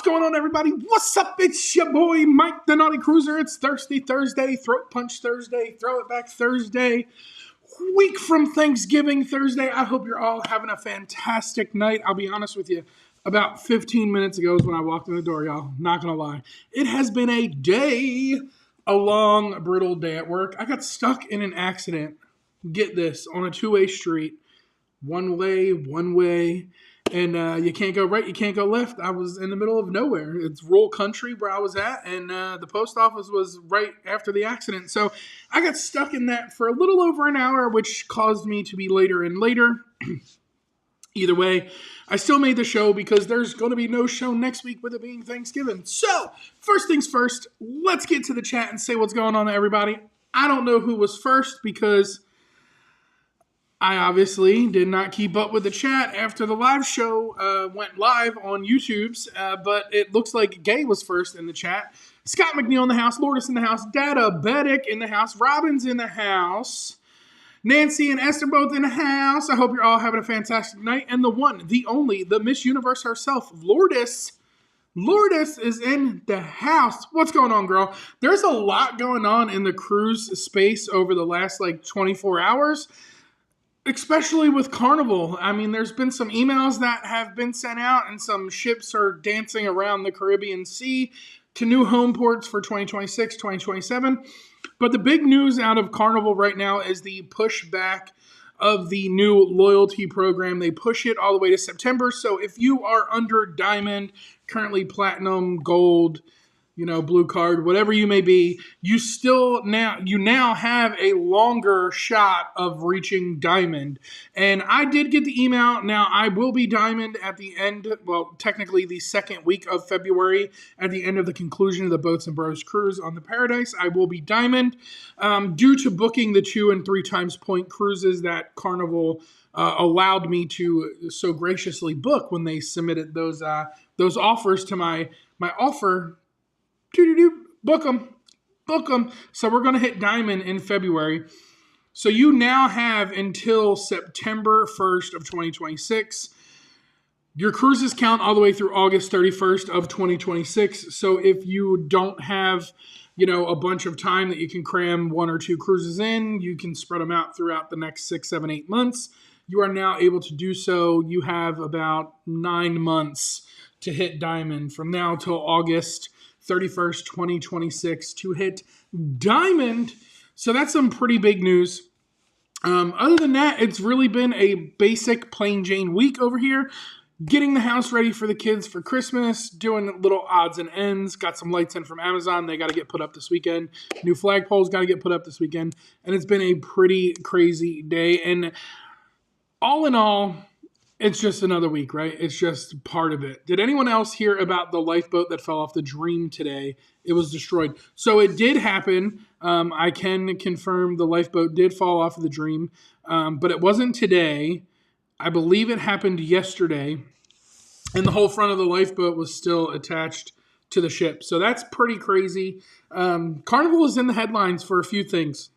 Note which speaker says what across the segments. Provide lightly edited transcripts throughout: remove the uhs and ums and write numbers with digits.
Speaker 1: going on, everybody? What's up? It's your boy, Mike the Naughty Cruiser. It's Thirsty Thursday, Throat Punch Thursday, Throw It Back Thursday, week from Thanksgiving Thursday. I hope you're all having a fantastic night. I'll be honest with you, about 15 minutes ago is when I walked in the door, y'all. Not going to lie. It has been a long, brutal day at work. I got stuck in an accident, get this, on a two-way street. One way. And you can't go right, you can't go left. I was in the middle of nowhere. It's rural country where I was at, and the post office was right after the accident. So I got stuck in that for a little over an hour, which caused me to be later and later. Either way, I still made the show because there's going to be no show next week with it being Thanksgiving. So first things first, let's get to the chat and say what's going on to everybody. I don't know who was first because I obviously did not keep up with the chat after the live show went live on YouTube's, but it looks like Gay was first in the chat. Scott McNeil in the house, Lourdes in the house, Data Bedick in the house, Robin's in the house, Nancy and Esther both in the house. I hope you're all having a fantastic night. And the one, the only, the Miss Universe herself, Lourdes. Lourdes is in the house. What's going on, girl? There's a lot going on in the cruise space over the last 24 hours. Especially with Carnival. I mean, there's been some emails that have been sent out and some ships are dancing around the Caribbean Sea to new home ports for 2026, 2027. But the big news out of Carnival right now is the pushback of the new loyalty program. They push it all the way to September. So if you are under Diamond, currently Platinum, Gold, blue card, whatever you may be, you now have a longer shot of reaching Diamond. And I did get the email. Now, I will be Diamond at the end, technically the second week of February, at the end of the conclusion of the Boats and Bros cruise on the Paradise. I will be Diamond due to booking the 2 and 3 times point cruises that Carnival allowed me to so graciously book when they submitted those offers to my offer. Book them. So we're going to hit Diamond in February. So you now have until September 1st of 2026. Your cruises count all the way through August 31st of 2026. So if you don't have, a bunch of time that you can cram 1 or 2 cruises in, you can spread them out throughout the next 6, 7, 8 months. You are now able to do so. You have about 9 months to hit Diamond from now till August 31st, 2026 to hit Diamond. So that's some pretty big news. Other than that, it's really been a basic plain Jane week over here. Getting the house ready for the kids for Christmas, doing little odds and ends. Got some lights in from Amazon. They got to get put up this weekend. New flagpoles got to get put up this weekend. And it's been a pretty crazy day. And all in all, it's just another week, right? It's just part of it. Did anyone else hear about the lifeboat that fell off the Dream today? It was destroyed. So it did happen. I can confirm the lifeboat did fall off of the Dream, but it wasn't today. I believe it happened yesterday, and the whole front of the lifeboat was still attached to the ship. So that's pretty crazy. Carnival is in the headlines for a few things.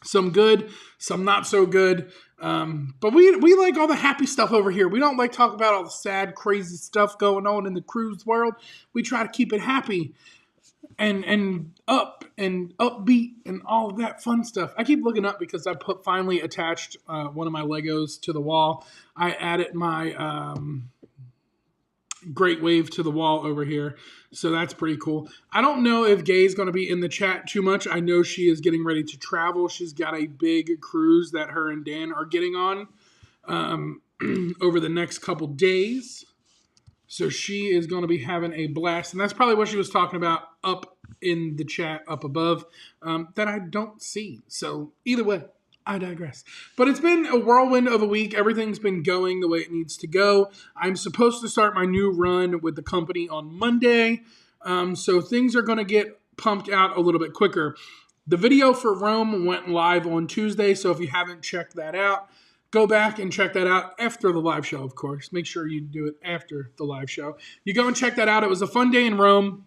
Speaker 1: Some good, some not so good. But we like all the happy stuff over here. We don't like talk about all the sad, crazy stuff going on in the cruise world. We try to keep it happy and up and upbeat and all of that fun stuff. I keep looking up because I finally attached one of my Legos to the wall. I added my Great Wave to the wall over here. So that's pretty cool. I don't know if Gay's going to be in the chat too much. I know she is getting ready to travel. She's got a big cruise that her and Dan are getting on over the next couple days. So she is going to be having a blast. And that's probably what she was talking about up in the chat up above that I don't see. So either way, I digress. But it's been a whirlwind of a week. Everything's been going the way it needs to go. I'm supposed to start my new run with the company on Monday. So things are going to get pumped out a little bit quicker. The video for Rome went live on Tuesday. So if you haven't checked that out, go back and check that out after the live show, of course. Make sure you do it after the live show. You go and check that out. It was a fun day in Rome.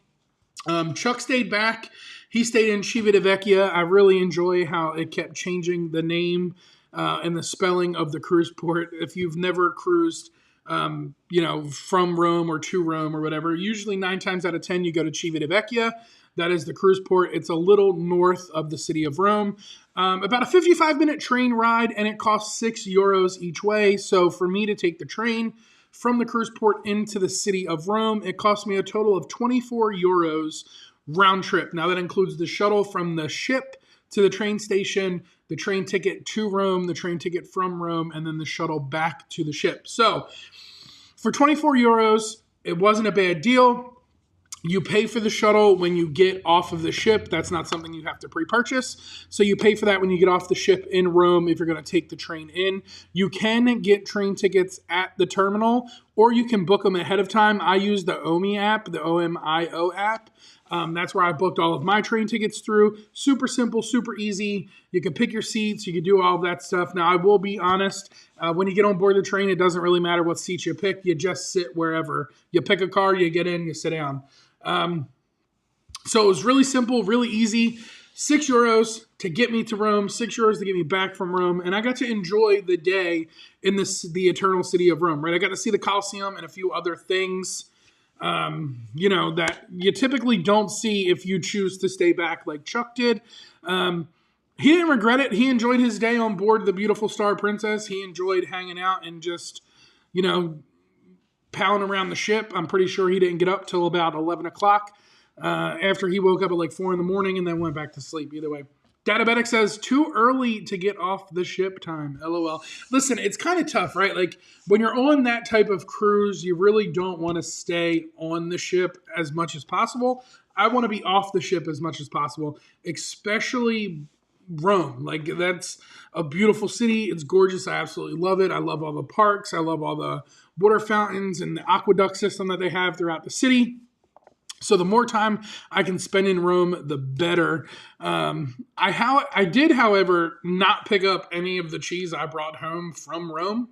Speaker 1: Chuck stayed back. He stayed in Civitavecchia. I really enjoy how it kept changing the name and the spelling of the cruise port. If you've never cruised from Rome or to Rome or whatever. Usually 9 times out of 10, you go to Civitavecchia. That is the cruise port. It's a little north of the city of Rome. About a 55-minute train ride, and it costs €6 each way. So for me to take the train from the cruise port into the city of Rome, it cost me a total of €24 round trip. Now that includes the shuttle from the ship to the train station, the train ticket to Rome, the train ticket from Rome, and then the shuttle back to the ship. So for €24, it wasn't a bad deal. You pay for the shuttle when you get off of the ship. That's not something you have to pre-purchase. So you pay for that when you get off the ship in Rome if you're going to take the train in. You can get train tickets at the terminal, or you can book them ahead of time. I use the OMI app, the OMIO app. That's where I booked all of my train tickets through. Super simple, super easy. You can pick your seats. You can do all of that stuff. Now, I will be honest. When you get on board the train, it doesn't really matter what seats you pick. You just sit wherever. You pick a car, you get in, you sit down. So it was really simple, really easy. €6 to get me to Rome, €6 to get me back from Rome, and I got to enjoy the day in the eternal city of Rome, right? I got to see the Colosseum and a few other things, that you typically don't see if you choose to stay back like Chuck did. He didn't regret it. He enjoyed his day on board the beautiful Star Princess. He enjoyed hanging out and just, pounding around the ship. I'm pretty sure he didn't get up till about 11 o'clock after he woke up at like 4 in the morning and then went back to sleep. Either way. Databetic says, too early to get off the ship time. LOL. Listen, it's kind of tough, right? Like when you're on that type of cruise, you really don't want to stay on the ship as much as possible. I want to be off the ship as much as possible, especially Rome. Like that's a beautiful city. It's gorgeous. I absolutely love it. I love all the parks. I love all the water fountains and the aqueduct system that they have throughout the city. So the more time I can spend in Rome, the better. I did, however, not pick up any of the cheese I brought home from Rome.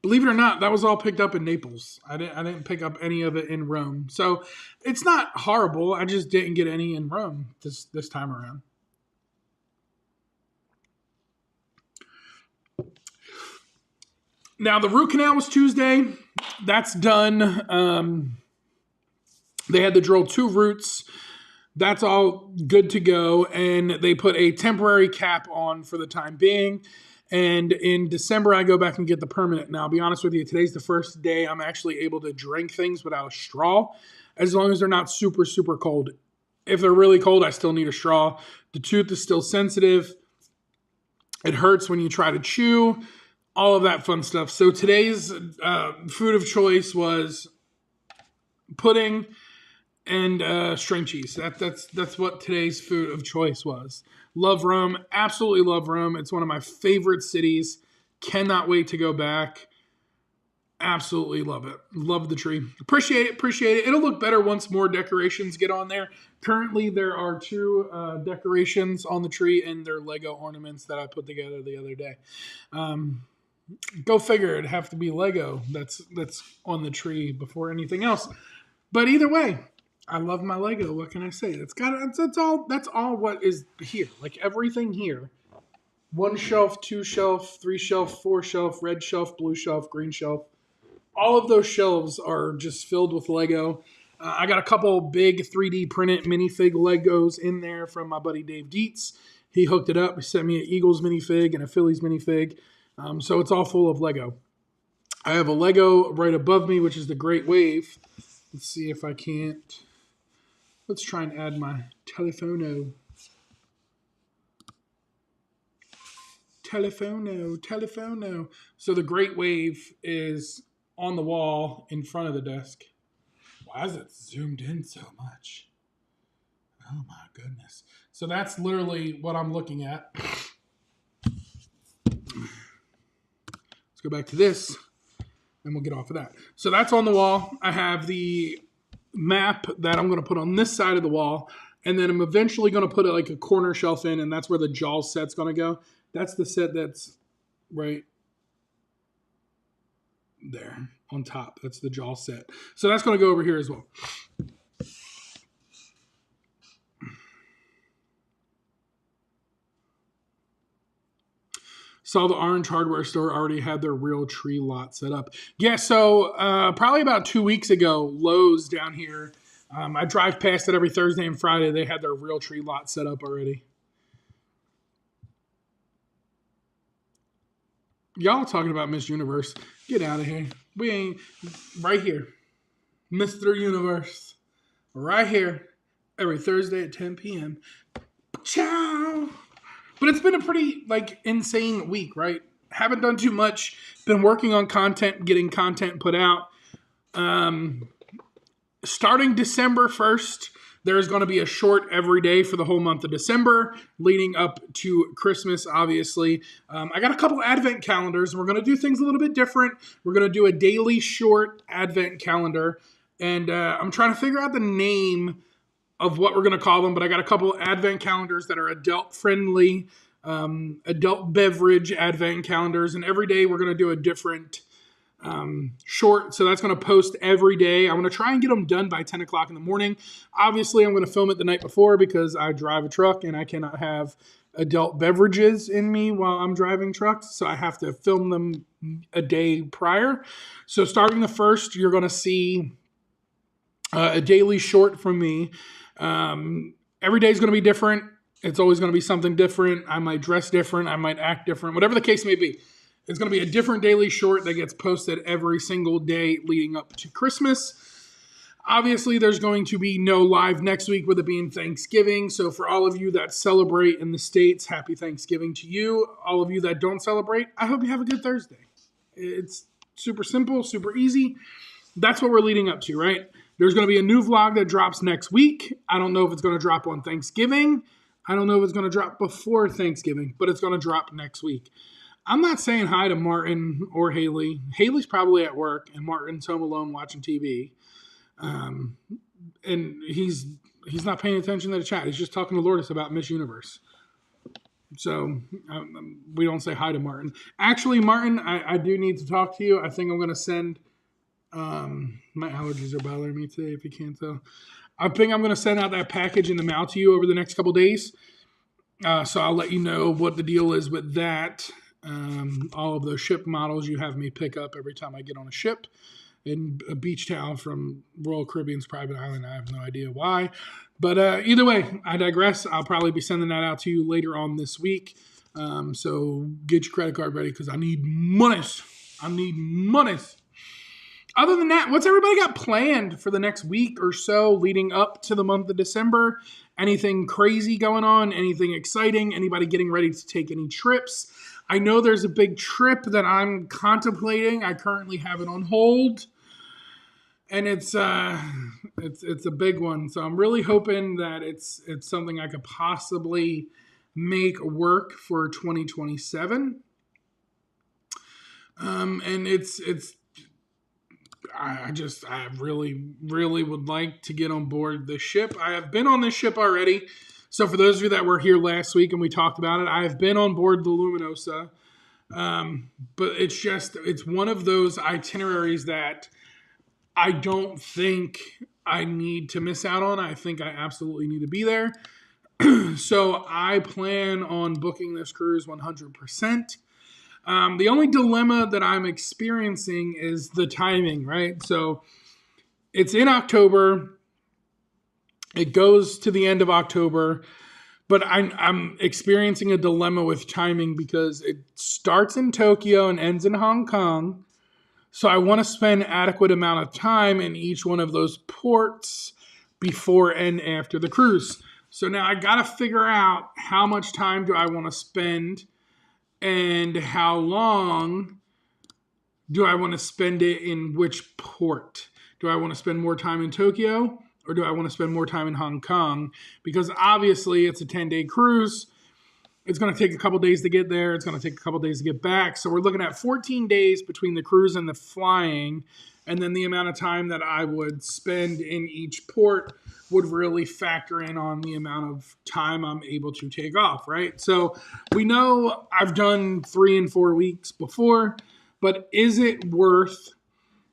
Speaker 1: Believe it or not, that was all picked up in Naples. I didn't pick up any of it in Rome. So it's not horrible. I just didn't get any in Rome this time around. Now, the root canal was Tuesday. That's done. They had to drill 2 routes. That's all good to go. And they put a temporary cap on for the time being. And in December, I go back and get the permanent. Now, I'll be honest with you, today's the first day I'm actually able to drink things without a straw, as long as they're not super, super cold. If they're really cold, I still need a straw. The tooth is still sensitive. It hurts when you try to chew. All of that fun stuff. So today's food of choice was pudding and string cheese. That's what today's food of choice was. Love Rome. Absolutely love Rome. It's one of my favorite cities. Cannot wait to go back. Absolutely love it. Love the tree. Appreciate it. It'll look better once more decorations get on there. Currently, there are 2 decorations on the tree, and they're Lego ornaments that I put together the other day. Go figure, it'd have to be Lego that's on the tree before anything else. But either way, I love my Lego. What can I say? That's all what is here. Like everything here. 1 shelf, 2 shelf, 3 shelf, 4 shelf, red shelf, blue shelf, green shelf. All of those shelves are just filled with Lego. I got a couple big 3D printed minifig Legos in there from my buddy Dave Dietz. He hooked it up. He sent me an Eagles minifig and a Phillies minifig. So it's all full of Lego. I have a Lego right above me, which is the Great Wave. Let's see if I can't. Let's try and add my Telefono. So the Great Wave is on the wall in front of the desk. Why is it zoomed in so much? Oh my goodness. So that's literally what I'm looking at. Let's go back to this, and we'll get off of that. So that's on the wall. I have the map that I'm going to put on this side of the wall, and then I'm eventually going to put like a corner shelf in, and that's where the Jaws set's going to go. That's the set that's right there on top. That's the Jaws set. So that's going to go over here as well. Saw the Orange Hardware Store already had their real tree lot set up. Yeah, so probably about 2 weeks ago, Lowe's down here, I drive past it every Thursday and Friday. They had their real tree lot set up already. Y'all talking about Miss Universe. Get out of here. We ain't right here. Mr. Universe. Right here. Every Thursday at 10 p.m. Ciao. But it's been a pretty insane week, right? Haven't done too much. Been working on content, getting content put out. Starting December 1st, there's going to be a short every day for the whole month of December, leading up to Christmas, obviously. I got a couple Advent calendars, and we're going to do things a little bit different. We're going to do a daily short Advent calendar, and I'm trying to figure out the name of what we're going to call them, but I got a couple Advent calendars that are adult-friendly, adult beverage Advent calendars, and every day we're going to do a different short, so that's going to post every day. I'm going to try and get them done by 10 o'clock in the morning. Obviously, I'm going to film it the night before because I drive a truck and I cannot have adult beverages in me while I'm driving trucks, so I have to film them a day prior. So starting the 1st, you're going to see a daily short from me. Every day is going to be different. It's always going to be something different. I might dress different. I might act different, whatever the case may be. It's going to be a different daily short that gets posted every single day leading up to Christmas. Obviously, there's going to be no live next week with it being Thanksgiving. So for all of you that celebrate in the States, happy Thanksgiving to you. All of you that don't celebrate, I hope you have a good Thursday. It's super simple, super easy. That's what we're leading up to, right? There's going to be a new vlog that drops next week. I don't know if it's going to drop on Thanksgiving. I don't know if it's going to drop before Thanksgiving, but it's going to drop next week. I'm not saying hi to Martin or Haley. Haley's probably at work, and Martin's home alone watching TV. And he's not paying attention to the chat. He's just talking to Lourdes about Miss Universe. So we don't say hi to Martin. Actually, Martin, I do need to talk to you. I think I'm going to send... my allergies are bothering me today, if you can't tell. I think I'm going to send out that package in the mail to you over the next couple days. So I'll let you know what the deal is with that. All of those ship models you have me pick up every time I get on a ship. In a beach town from Royal Caribbean's private island. I have no idea why. But either way, I digress. I'll probably be sending that out to you later on this week. So get your credit card ready because I need monies. Other than that, what's everybody got planned for the next week or so leading up to the month of December? Anything crazy going on? Anything exciting? Anybody getting ready to take any trips? I know there's a big trip that I'm contemplating. I currently have it on hold. And it's a big one. So I'm really hoping that it's something I could possibly make work for 2027. And I really would like to get on board this ship. I have been on this ship already. So for those of you that were here last week and we talked about it, I have been on board the Luminosa. But it's one of those itineraries that I don't think I need to miss out on. I think I absolutely need to be there. So I plan on booking this cruise 100%. The only dilemma that I'm experiencing is the timing, right? So it's in October. It goes to the end of October. But I'm experiencing a dilemma with timing because it starts in Tokyo and ends in Hong Kong. So I want to spend adequate amount of time in each one of those ports before and after the cruise. So now I got to figure out how much time do I want to spend and how long do I want to spend it in which port? Do I want to spend more time in Tokyo or do I want to spend more time in Hong Kong? Because obviously it's a 10-day cruise. It's going to take a couple days to get there. It's going to take a couple days to get back. So we're looking at 14 days between the cruise and the flying. And then the amount of time that I would spend in each port would really factor in on the amount of time I'm able to take off, right? So we know I've done 3 and 4 weeks before, but is it worth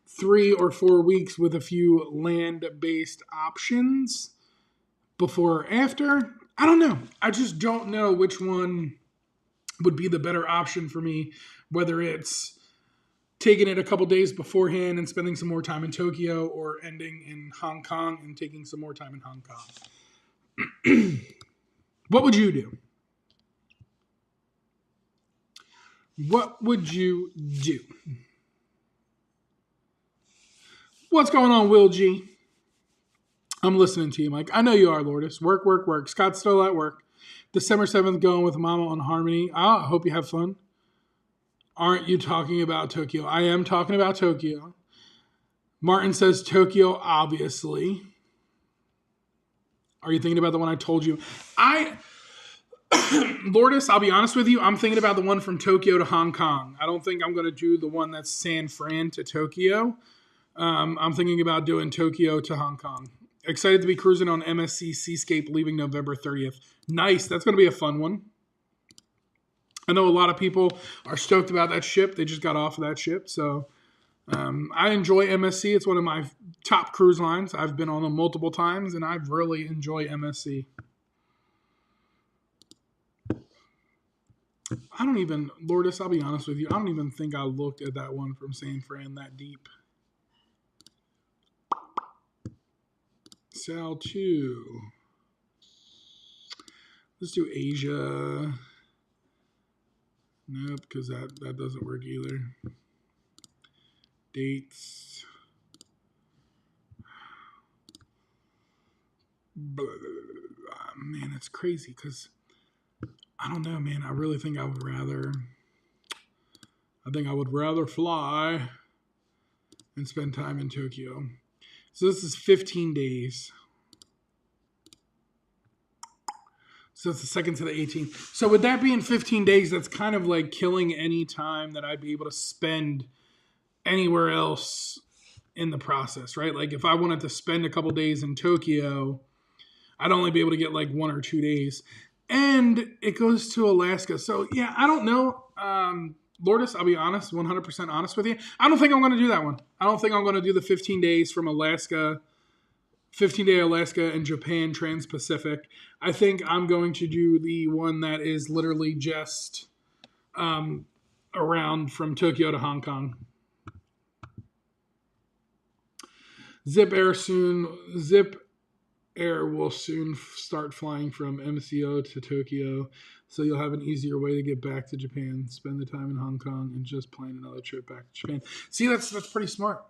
Speaker 1: 3 or 4 weeks with a few land-based options before or after? I don't know. I just don't know which one would be the better option for me, whether it's taking it a couple days beforehand and spending some more time in Tokyo, or ending in Hong Kong and taking some more time in Hong Kong. What would you do? What would you do? What's going on, Will G? I'm listening to you, Mike. I know you are, Lourdes. Work, work, work. Scott's still at work. December 7th, going with Mama on Harmony. I hope you have fun. Aren't you talking about Tokyo? I am talking about Tokyo. Martin says Tokyo, obviously. Are you thinking about the one I told you? Lourdes, I'll be honest with you. I'm thinking about the one from Tokyo to Hong Kong. I don't think I'm going to do the one that's San Fran to Tokyo. I'm thinking about doing Tokyo to Hong Kong. Excited to be cruising on MSC Seascape leaving November 30th. Nice. That's going to be a fun one. I know a lot of people are stoked about that ship. They just got off of that ship. So I enjoy MSC. It's one of my top cruise lines. I've been on them multiple times, and I really enjoy MSC. Lourdes, I'll be honest with you, I don't even think I looked at that one from San Fran that deep. Sal 2. Let's do Asia. Nope, because that doesn't work either. Dates. Blah, blah, blah, blah. Man, it's crazy because I don't know, man. I really think I would rather fly and spend time in Tokyo. So this is 15 days. So it's the 2nd to the 18th. So with that being 15 days, that's kind of like killing any time that I'd be able to spend anywhere else in the process, right? Like if I wanted to spend a couple days in Tokyo, I'd only be able to get like 1 or 2 days. And it goes to Alaska. So yeah, I don't know. Lourdes, I'll be honest, 100% honest with you. I don't think I'm going to do that one. I don't think I'm going to do the 15 days from Alaska, 15-day Alaska and Japan Trans-Pacific. I think I'm going to do the one that is literally just around from Tokyo to Hong Kong. Zip Air will soon start flying from MCO to Tokyo, so you'll have an easier way to get back to Japan, spend the time in Hong Kong, and just plan another trip back to Japan. See, that's pretty smart.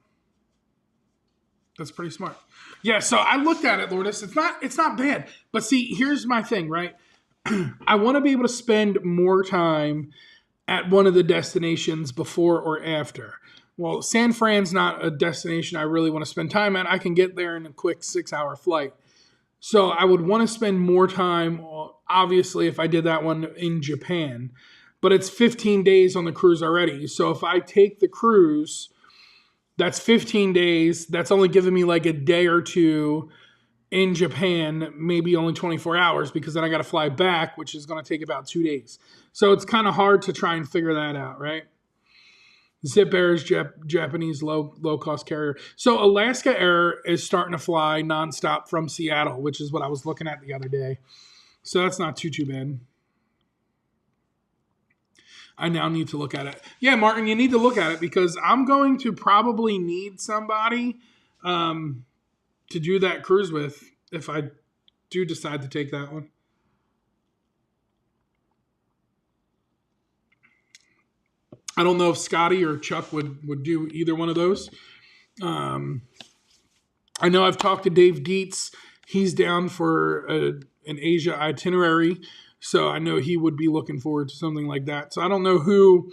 Speaker 1: That's pretty smart. Yeah, so I looked at it, Lourdes. It's not bad. But see, here's my thing, right? I want to be able to spend more time at one of the destinations before or after. Well, San Fran's not a destination I really want to spend time at. I can get there in a quick 6-hour flight. So I would want to spend more time, obviously, if I did that one in Japan. But it's 15 days on the cruise already. So if I take the cruise, that's 15 days. That's only giving me like a day or two in Japan, maybe only 24 hours, because then I got to fly back, which is going to take about 2 days. So it's kind of hard to try and figure that out, right? Zip Air is Japanese low-cost carrier. So Alaska Air is starting to fly nonstop from Seattle, which is what I was looking at the other day. So that's not too bad. I now need to look at it. Yeah, Martin, you need to look at it because I'm going to probably need somebody to do that cruise with if I do decide to take that one. I don't know if Scotty or Chuck would do either one of those. I know I've talked to Dave Dietz. He's down for an Asia itinerary. So I know he would be looking forward to something like that. So I don't know who,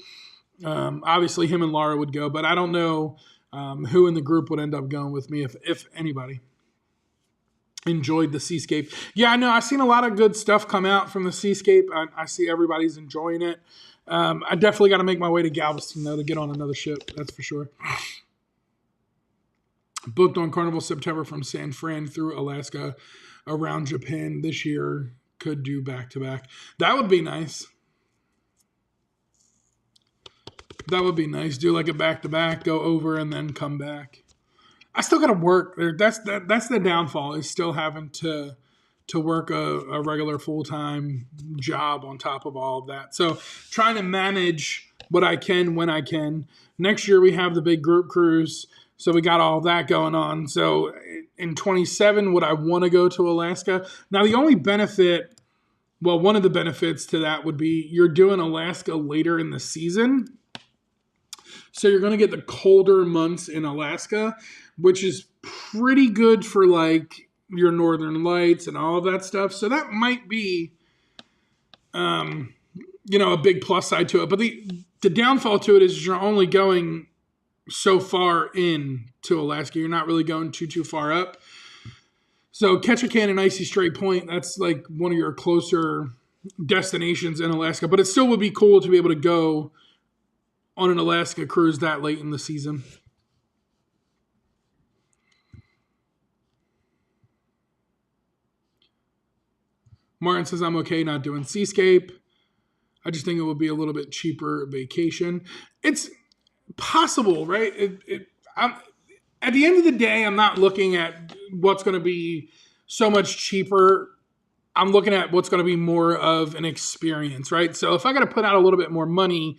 Speaker 1: obviously him and Laura would go, but I don't know who in the group would end up going with me if anybody enjoyed the Seascape. Yeah, I know. I've seen a lot of good stuff come out from the Seascape. I see everybody's enjoying it. I definitely got to make my way to Galveston, though, to get on another ship. That's for sure. Booked on Carnival September from San Fran through Alaska around Japan this year. Could do back-to-back. That would be nice. That would be nice. Do like a back-to-back, go over, and then come back. I still got to work. That's the downfall, is still having to to work a regular full-time job on top of all of that. So trying to manage what I can when I can. Next year we have the big group cruise, so we got all that going on. So in 27, would I want to go to Alaska? Now the only benefit, well, one of the benefits to that would be you're doing Alaska later in the season. So you're going to get the colder months in Alaska, which is pretty good for like your northern lights and all of that stuff. So that might be, a big plus side to it. But the downfall to it is you're only going so far in to Alaska. You're not really going too far up. So Ketchikan and Icy Strait Point, that's like one of your closer destinations in Alaska. But it still would be cool to be able to go on an Alaska cruise that late in the season. Martin says, I'm okay not doing Seascape. I just think it would be a little bit cheaper vacation. It's possible, right? At the end of the day, I'm not looking at what's going to be so much cheaper. I'm looking at what's going to be more of an experience, right? So if I got to put out a little bit more money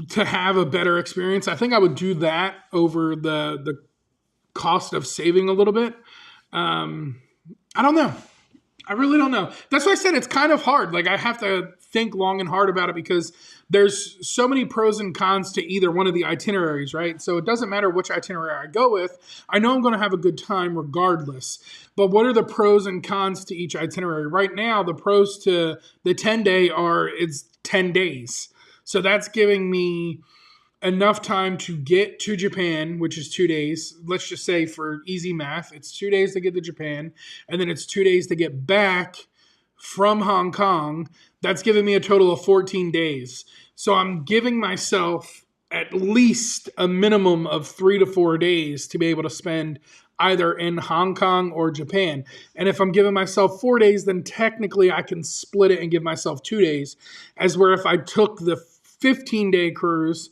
Speaker 1: to have a better experience, I think I would do that over the cost of saving a little bit. I don't know. I really don't know. That's why I said it's kind of hard. Like I have to think long and hard about it because there's so many pros and cons to either one of the itineraries, right? So it doesn't matter which itinerary I go with. I know I'm going to have a good time regardless. But what are the pros and cons to each itinerary? Right now, the pros to the 10-day are it's 10 days. So that's giving me enough time to get to Japan, which is 2 days. Let's just say for easy math, it's 2 days to get to Japan, and then it's 2 days to get back from Hong Kong. That's giving me a total of 14 days. So I'm giving myself at least a minimum of 3 to 4 days to be able to spend either in Hong Kong or Japan. And if I'm giving myself 4 days, then technically I can split it and give myself 2 days. As where if I took the 15-day cruise,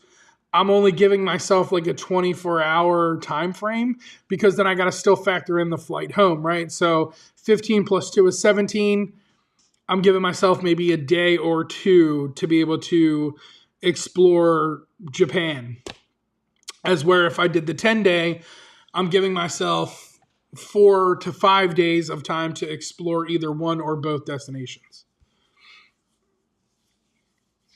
Speaker 1: I'm only giving myself like a 24-hour time frame because then I got to still factor in the flight home, right? So 15 plus 2 is 17. I'm giving myself maybe a day or two to be able to explore Japan. As where if I did the 10-day, I'm giving myself 4 to 5 days of time to explore either one or both destinations.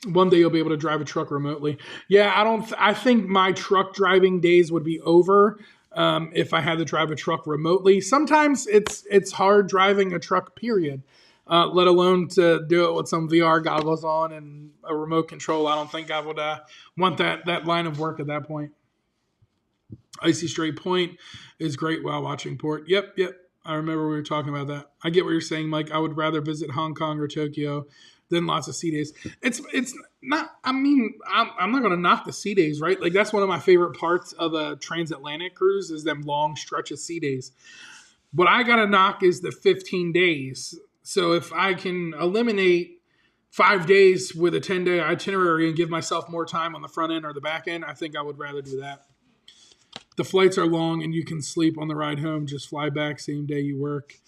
Speaker 1: One day you'll be able to drive a truck remotely. Yeah, I think my truck driving days would be over if I had to drive a truck remotely. Sometimes it's hard driving a truck, period. Let alone to do it with some VR goggles on and a remote control. I don't think I would want that line of work at that point. Icy Strait Point is great while watching port. Yep. I remember we were talking about that. I get what you're saying, Mike. I would rather visit Hong Kong or Tokyo than lots of sea days. It's not, I mean, I'm not going to knock the sea days, right? Like that's one of my favorite parts of a transatlantic cruise is them long stretch of sea days. What I got to knock is the 15 days. So if I can eliminate 5 days with a 10-day itinerary and give myself more time on the front end or the back end, I think I would rather do that. The flights are long and you can sleep on the ride home, just fly back same day you work.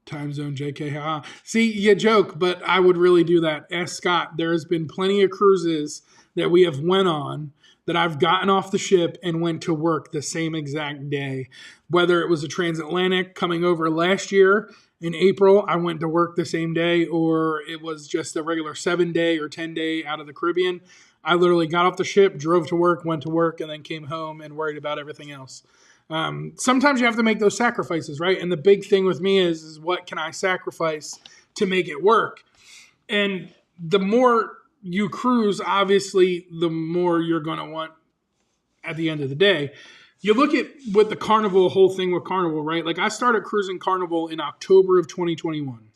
Speaker 1: Time zone, JK. See, you joke, but I would really do that. Ask Scott. There has been plenty of cruises that we have went on that I've gotten off the ship and went to work the same exact day. Whether it was a transatlantic coming over last year in April, I went to work the same day, or it was just a regular 7-day or 10-day out of the Caribbean. I literally got off the ship, drove to work, went to work, and then came home and worried about everything else. Sometimes you have to make those sacrifices, right? And the big thing with me is what can I sacrifice to make it work? And the more you cruise, obviously, the more you're going to want at the end of the day. You look at with the Carnival, whole thing with Carnival, right? Like I started cruising Carnival in October of 2021.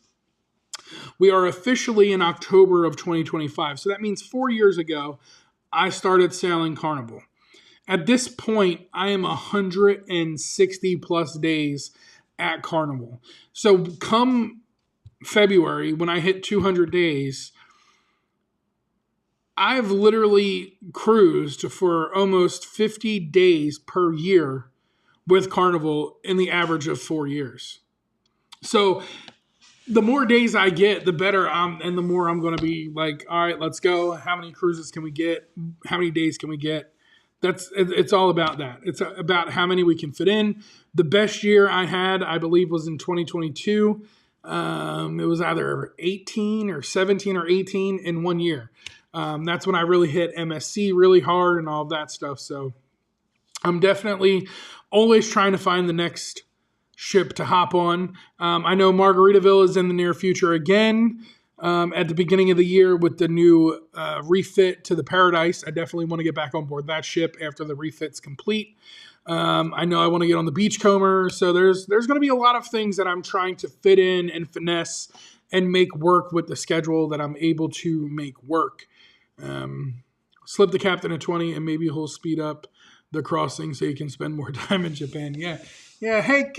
Speaker 1: We are officially in October of 2025. So that means 4 years ago, I started sailing Carnival. At this point, I am 160 plus days at Carnival. So come February, when I hit 200 days, I've literally cruised for almost 50 days per year with Carnival in the average of 4 years. So the more days I get, the better and the more I'm going to be like, all right, let's go. How many cruises can we get? How many days can we get? It's all about that. It's about how many we can fit in. The best year I had, I believe, was in 2022. It was either 18 or 17 or 18 in 1 year. That's when I really hit MSC really hard and all of that stuff. So I'm definitely always trying to find the next ship to hop on. I know Margaritaville is in the near future again. At the beginning of the year with the new refit to the Paradise. I definitely want to get back on board that ship after the refit's complete. I know I want to get on the Beachcomber. So there's going to be a lot of things that I'm trying to fit in and finesse and make work with the schedule that I'm able to make work. Slip the captain at 20 and maybe he'll speed up the crossing so you can spend more time in Japan. Yeah. Hey,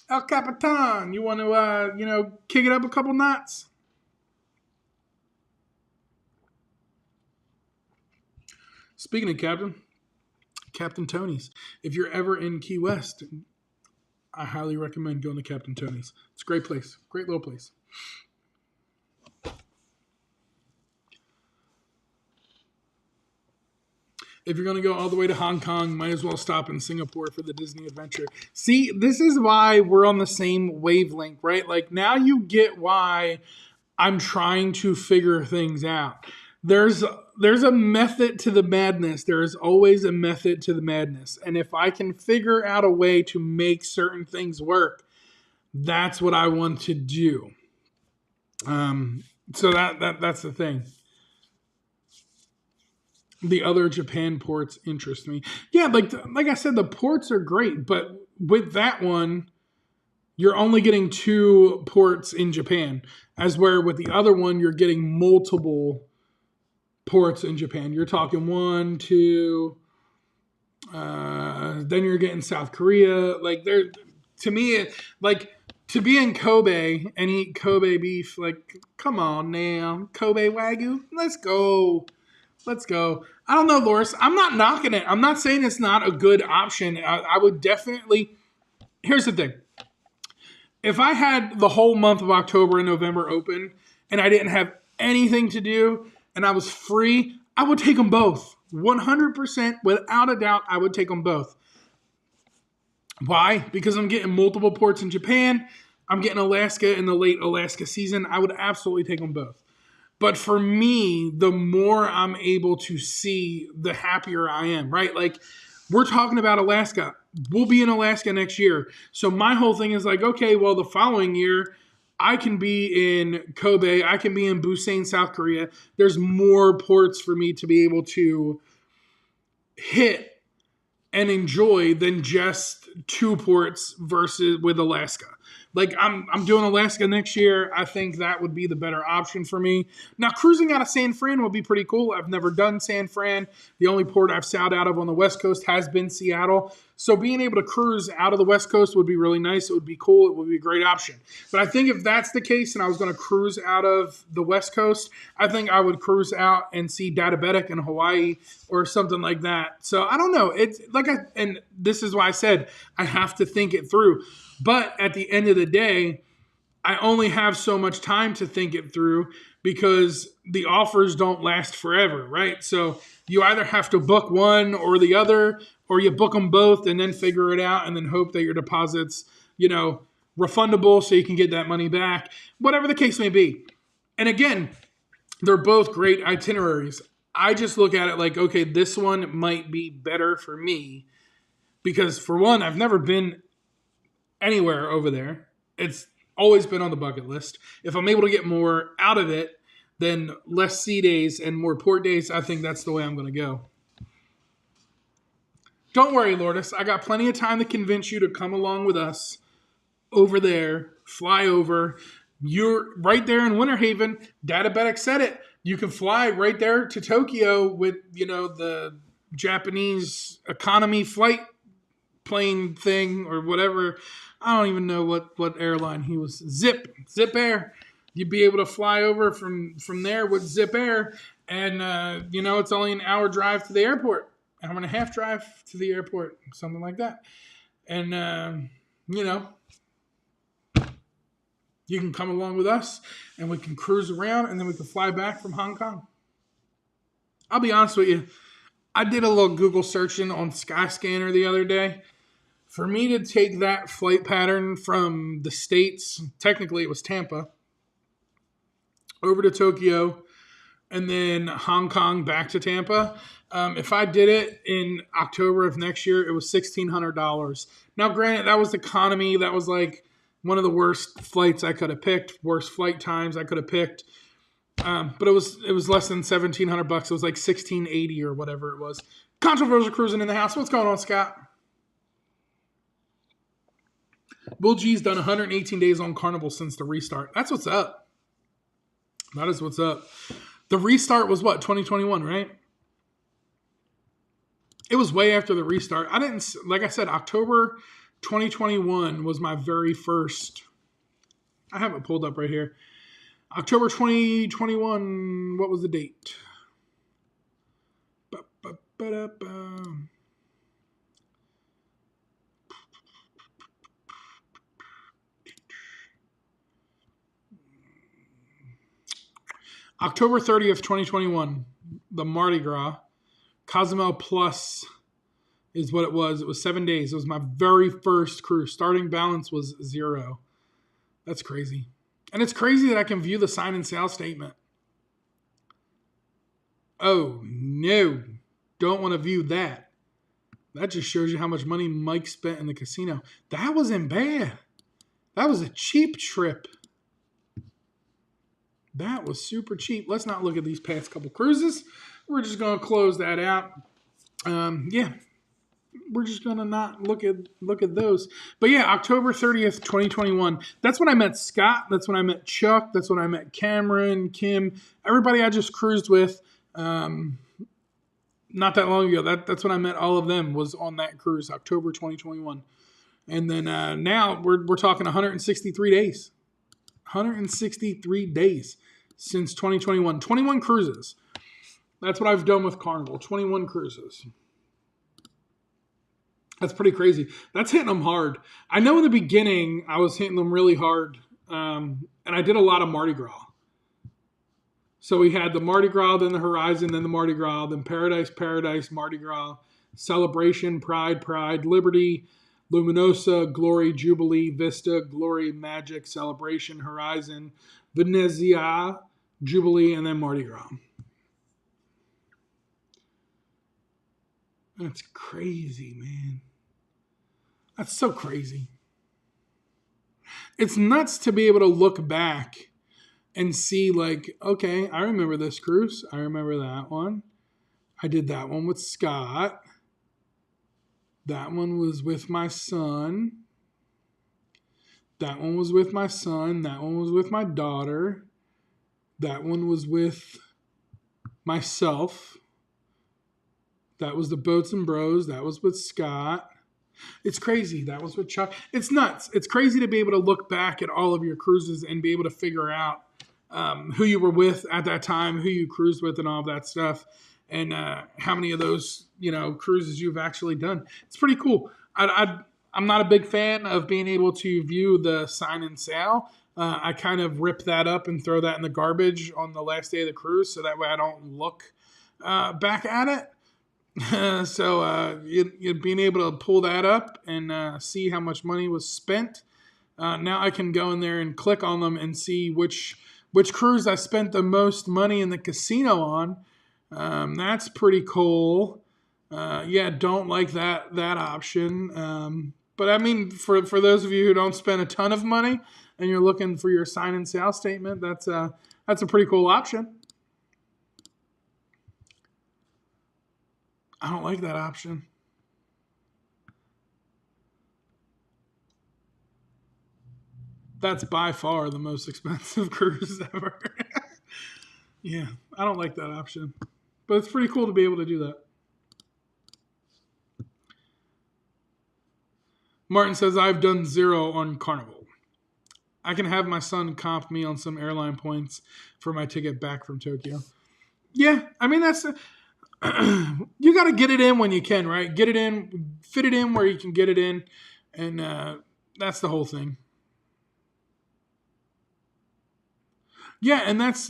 Speaker 1: El Capitan, you want to, kick it up a couple knots? Speaking of Captain Tony's. If you're ever in Key West, I highly recommend going to Captain Tony's. It's a great place. Great little place. If you're going to go all the way to Hong Kong, might as well stop in Singapore for the Disney Adventure. See, this is why we're on the same wavelength, right? Like, now you get why I'm trying to figure things out. There's a method to the madness. There is always a method to the madness. And if I can figure out a way to make certain things work, that's what I want to do. So that's the thing. The other Japan ports interest me. Yeah, like I said, the ports are great, but with that one, you're only getting 2 ports in Japan, as where with the other one, you're getting multiple ports in Japan. You're talking 1, 2, then you're getting South Korea. Like, to me, like, to be in Kobe and eat Kobe beef, like, come on now, Kobe Wagyu, let's go. I don't know, Loris. I'm not knocking it. I'm not saying it's not a good option. I would definitely. Here's the thing. If I had the whole month of October and November open and I didn't have anything to do and I was free, I would take them both. 100%, without a doubt, I would take them both. Why? Because I'm getting multiple ports in Japan. I'm getting Alaska in the late Alaska season. I would absolutely take them both. But for me, the more I'm able to see, the happier I am, right? Like, we're talking about Alaska. We'll be in Alaska next year. So my whole thing is like, okay, well, the following year, I can be in Kobe. I can be in Busan, South Korea. There's more ports for me to be able to hit and enjoy than just 2 ports versus with Alaska. Like, I'm doing Alaska next year. I think that would be the better option for me. Now, cruising out of San Fran would be pretty cool. I've never done San Fran. The only port I've sailed out of on the West Coast has been Seattle. So being able to cruise out of the West Coast would be really nice. It would be cool. It would be a great option. But I think if that's the case and I was going to cruise out of the West Coast, I think I would cruise out and see Diabetic in Hawaii or something like that. So I don't know. It's like, and this is why I said I have to think it through. But at the end of the day, I only have so much time to think it through because the offers don't last forever, right? So you either have to book one or the other, or you book them both and then figure it out and then hope that your deposit's, refundable so you can get that money back, whatever the case may be. And again, they're both great itineraries. I just look at it like, okay, this one might be better for me because, for one, I've never been anywhere over there. It's always been on the bucket list. If I'm able to get more out of it, then less sea days and more port days, I think that's the way I'm going to go. Don't worry, Lourdes. I got plenty of time to convince you to come along with us over there, fly over. You're right there in Winter Haven. Diabetic said it. You can fly right there to Tokyo with, the Japanese economy flight plane thing or whatever. I don't even know what airline he was. Zip Air. You'd be able to fly over from there with Zip Air, and it's only an hour drive to the airport, hour and a half drive to the airport, something like that. And You can come along with us, and we can cruise around, and then we can fly back from Hong Kong. I'll be honest with you. I did a little Google searching on Skyscanner the other day. For me to take that flight pattern from the States, technically it was Tampa, over to Tokyo, and then Hong Kong back to Tampa. If I did it in October of next year, it was $1,600. Now, granted, that was economy. That was like one of the worst flights I could have picked, worst flight times I could have picked. But it was less than $1,700. It was like $1,680 or whatever it was. Controversial cruising in the house. What's going on, Scott? Will G's done 118 days on Carnival since the restart. That's what's up. That is what's up. The restart was what, 2021, right? It was way after the restart. Like I said, October 2021 was my very first. I have it pulled up right here. October 2021, what was the date? October 30th, 2021, the Mardi Gras. Cozumel Plus is what it was. It was 7 days. It was my very first cruise. Starting balance was 0. That's crazy. And it's crazy that I can view the sign and sale statement. Oh, no. Don't want to view that. That just shows you how much money Mike spent in the casino. That wasn't bad. That was a cheap trip. That was super cheap. Let's not look at these past couple cruises. We're just going to close that out. Yeah. We're just going to not look at those. But yeah, October 30th, 2021. That's when I met Scott. That's when I met Chuck. That's when I met Cameron, Kim. Everybody I just cruised with not that long ago. That's when I met all of them, was on that cruise, October 2021. And then now we're talking 163 days. 163 days since 2021. 21 cruises. That's what I've done with Carnival. 21 cruises. That's pretty crazy. That's hitting them hard. I know in the beginning I was hitting them really hard. And I did a lot of Mardi Gras. So we had the Mardi Gras, then the Horizon, then the Mardi Gras, then Paradise, Mardi Gras, Celebration, Pride, Liberty, Luminosa, Glory, Jubilee, Vista, Glory, Magic, Celebration, Horizon, Venezia, Jubilee, and then Mardi Gras. That's crazy, man. That's so crazy. It's nuts to be able to look back and see, like, okay, I remember this cruise. I remember that one. I did that one with Scott. That one was with my son. That one was with my son. That one was with my daughter. That one was with myself. That was the Boats and Bros. That was with Scott. It's crazy. That was with Chuck. It's nuts. It's crazy to be able to look back at all of your cruises and be able to figure out who you were with at that time, who you cruised with, and all of that stuff, and how many of those cruises you've actually done. It's pretty cool. I'm not a big fan of being able to view the sign and sail. I kind of rip that up and throw that in the garbage on the last day of the cruise, so that way I don't look back at it. So you being able to pull that up and see how much money was spent. Now I can go in there and click on them and see which cruise I spent the most money in the casino on. That's pretty cool. Yeah, don't like that option. But I mean, for those of you who don't spend a ton of money and you're looking for your sign and sale statement, that's a pretty cool option. I don't like that option. That's by far the most expensive cruise ever. Yeah, I don't like that option. But it's pretty cool to be able to do that. Martin says, I've done 0 on Carnival. I can have my son comp me on some airline points for my ticket back from Tokyo. Yeah, I mean, that's... you got to get it in when you can, right? Get it in, fit it in where you can get it in, and that's the whole thing. Yeah, and that's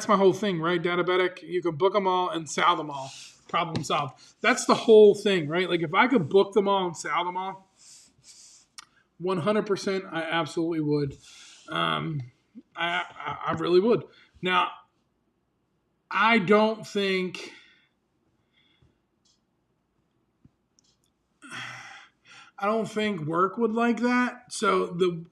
Speaker 1: my whole thing, right? Databetic, you can book them all and sell them all. Problem solved. That's the whole thing, right? Like if I could book them all and sell them all, 100%, I absolutely would. Um, I really would. Now, I don't think work would like that. So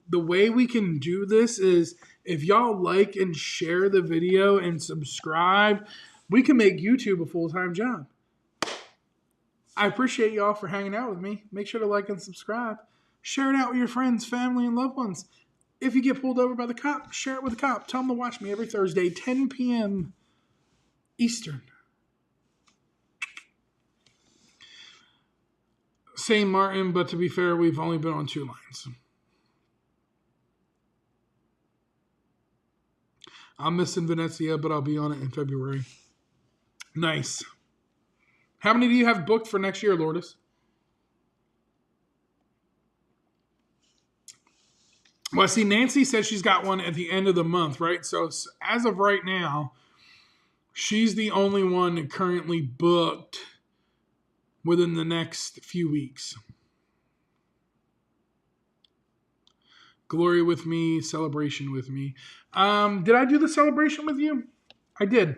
Speaker 1: the way we can do this is if y'all like and share the video and subscribe, we can make YouTube a full-time job. I appreciate y'all for hanging out with me. Make sure to like and subscribe. Share it out with your friends, family, and loved ones. If you get pulled over by the cop, share it with the cop. Tell them to watch me every Thursday, 10 p.m. Eastern. St. Martin, but to be fair, we've only been on 2 lines. I'm missing Venezia, but I'll be on it in February. Nice. How many do you have booked for next year, Lourdes? Well, see, Nancy says she's got one at the end of the month, right? So as of right now, she's the only one currently booked within the next few weeks. Glory with me, celebration with me. Did I do the celebration with you? I did.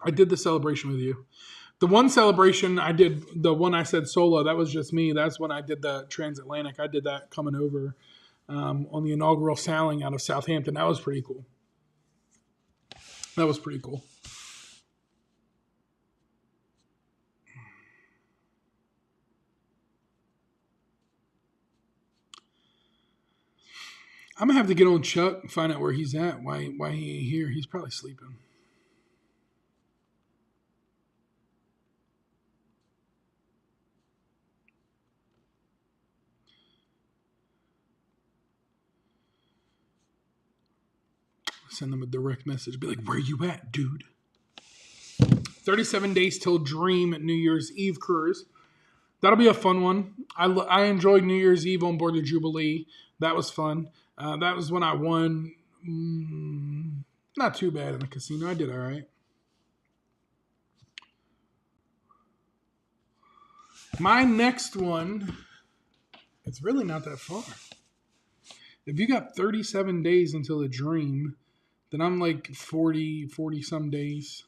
Speaker 1: I did the celebration with you. The one celebration I did, the one I said solo, that was just me. That's when I did the transatlantic. I did that coming over on the inaugural sailing out of Southampton. That was pretty cool. That was pretty cool. I'm gonna have to get on Chuck and find out where he's at. Why he ain't here? He's probably sleeping. Send them a direct message. Be like, where you at, dude? 37 days till Dream New Year's Eve cruise. That'll be a fun one. I enjoyed New Year's Eve on board the Jubilee. That was fun. That was when I won. Not too bad in the casino. I did all right. My next one, it's really not that far. If you got 37 days until the Dream, then I'm like 40 some days.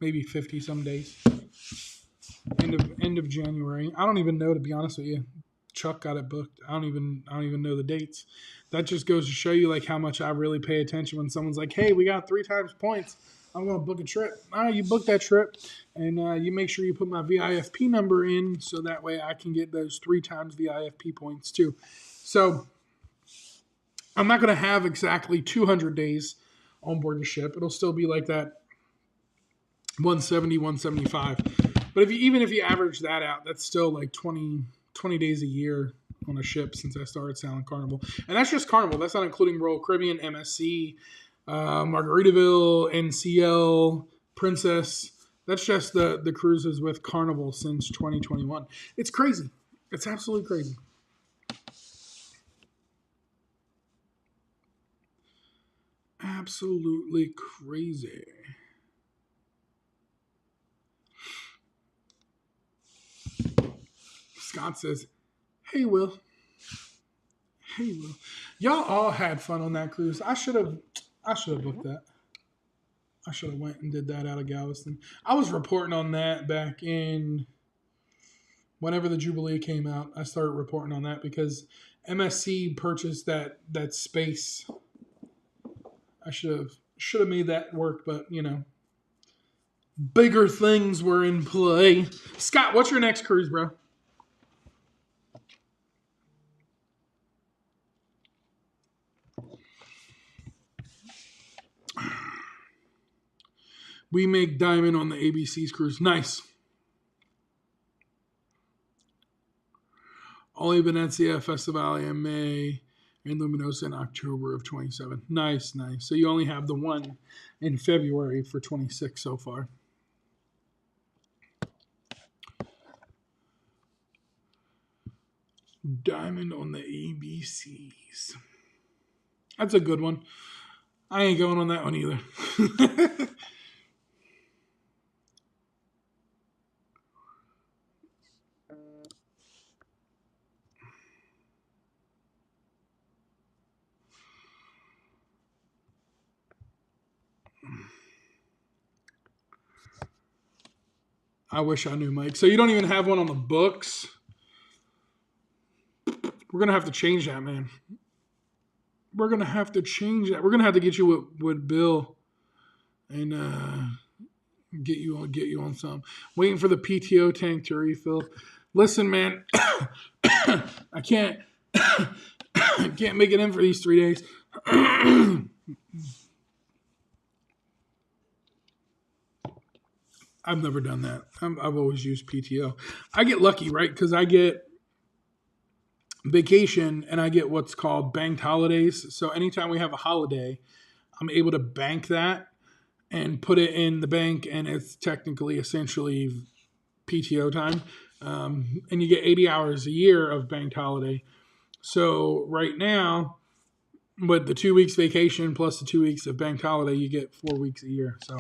Speaker 1: Maybe 50 some days. End of January. I don't even know, to be honest with you. Chuck got it booked. I don't even know the dates. That just goes to show you like how much I really pay attention when someone's like, "Hey, we got 3 times points. I'm going to book a trip." You book that trip, and you make sure you put my VIFP number in, so that way I can get those 3 times VIFP points too. So I'm not going to have exactly 200 days on board the ship. It'll still be like that 170, 175. But even if you average that out, that's still like 20 days a year on a ship since I started sailing Carnival. And that's just Carnival. That's not including Royal Caribbean, MSC, Margaritaville, NCL, Princess. That's just the cruises with Carnival since 2021. It's crazy. It's absolutely crazy. Absolutely crazy. Scott says, "Hey, Will. Hey, Will. Y'all all had fun on that cruise. I should have booked that. I should have went and did that out of Galveston. I was reporting on that back in whenever the Jubilee came out. I started reporting on that because MSC purchased that space. I should have made that work, but bigger things were in play. Scott, what's your next cruise, bro? We make diamond on the ABC's cruise. Nice. Only Venezia Festivale in May and Luminosa in October of 27. Nice. So you only have the one in February for 26 so far. Diamond on the ABCs. That's a good one. I ain't going on that one either. I wish I knew, Mike. So you don't even have one on the books? We're going to have to change that, man. We're going to have to change that. We're going to have to get you with Bill and get you on some. Waiting for the PTO tank to refill. Listen, man, I can't make it in for these 3 days. I've never done that. I've always used PTO. I get lucky, right? Because I get vacation and I get what's called banked holidays. So anytime we have a holiday, I'm able to bank that and put it in the bank, and it's technically essentially PTO time. And you get 80 hours a year of banked holiday. So right now, with the 2 weeks vacation plus the 2 weeks of banked holiday, you get 4 weeks a year. So,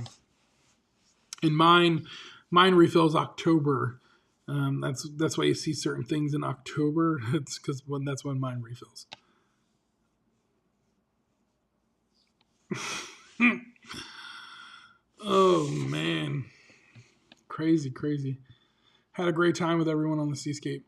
Speaker 1: and mine refills October. That's why you see certain things in October. It's because that's when mine refills. Oh man, crazy. Had a great time with everyone on the Seascape.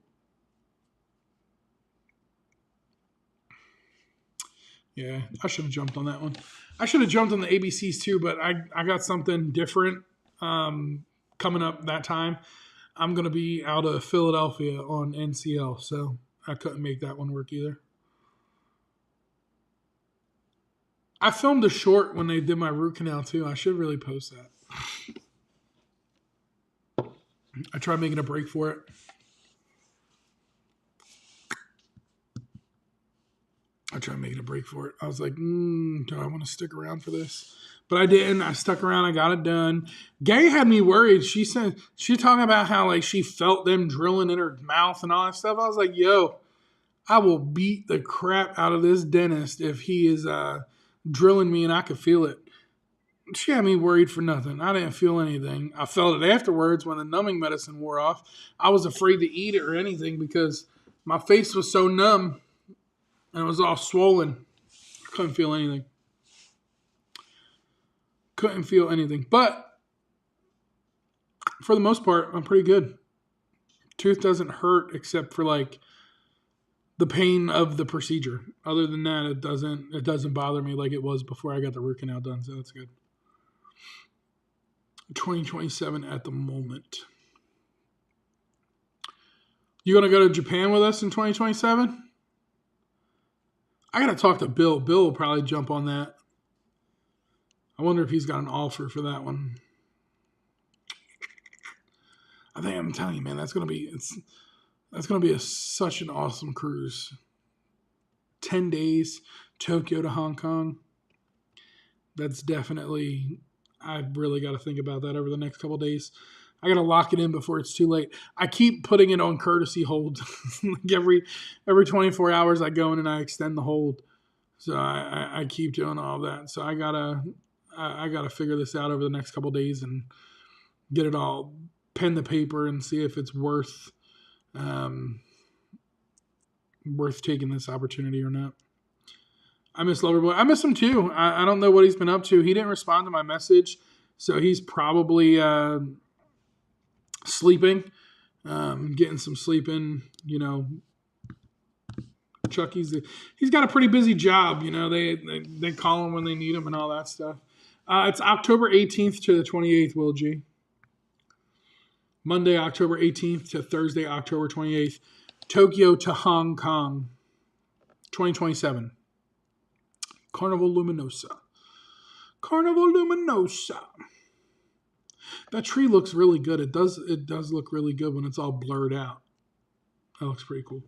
Speaker 1: Yeah, I should have jumped on that one. I should have jumped on the ABCs too, but I got something different coming up that time. I'm going to be out of Philadelphia on NCL, so I couldn't make that one work either. I filmed a short when they did my root canal too. I should really post that. I tried making a break for it. I was like, do I want to stick around for this? But I didn't. I stuck around. I got it done. Gay had me worried. She talking about how like she felt them drilling in her mouth and all that stuff. I was like, yo, I will beat the crap out of this dentist if he is drilling me and I could feel it. She had me worried for nothing. I didn't feel anything. I felt it afterwards when the numbing medicine wore off. I was afraid to eat it or anything because my face was so numb and it was all swollen. I couldn't feel anything. But for the most part, I'm pretty good. Tooth doesn't hurt except for like the pain of the procedure. Other than that, it doesn't bother me like it was before I got the root canal done. So that's good. 2027 at the moment. You gonna go to Japan with us in 2027? I gotta talk to Bill. Bill will probably jump on that. I wonder if he's got an offer for that one. I'm telling you, man, that's gonna be such an awesome cruise. 10 days, Tokyo to Hong Kong. That's definitely. I've really got to think about that over the next couple of days. I got to lock it in before it's too late. I keep putting it on courtesy hold. Like every 24 hours I go in and I extend the hold. So I keep doing all that. So I gotta figure this out over the next couple of days and get it all pen to paper and see if it's worth taking this opportunity or not. I miss Loverboy. I miss him too. I don't know what he's been up to. He didn't respond to my message, so he's probably sleeping, getting some sleep in. You know, Chucky's he's got a pretty busy job. You know, they call him when they need him and all that stuff. It's October 18th to the 28th, Will G. Monday, October 18th to Thursday, October 28th. Tokyo to Hong Kong, 2027. Carnival Luminosa. That tree looks really good. It does look really good when it's all blurred out. That looks pretty cool.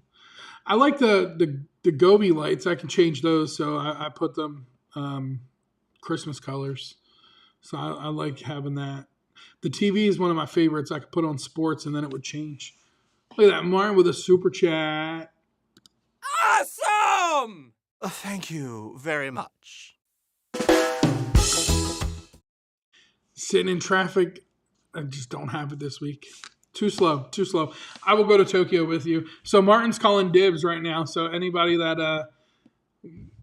Speaker 1: I like the Gobi lights. I can change those, so I put them Christmas colors. So I like having that. The TV is one of my favorites. I could put on sports and then it would change. Look at that, Martin with a super chat.
Speaker 2: Awesome! Thank you very much.
Speaker 1: Sitting in traffic, I just don't have it this week. Too slow. I will go to Tokyo with you. So Martin's calling dibs right now. So anybody that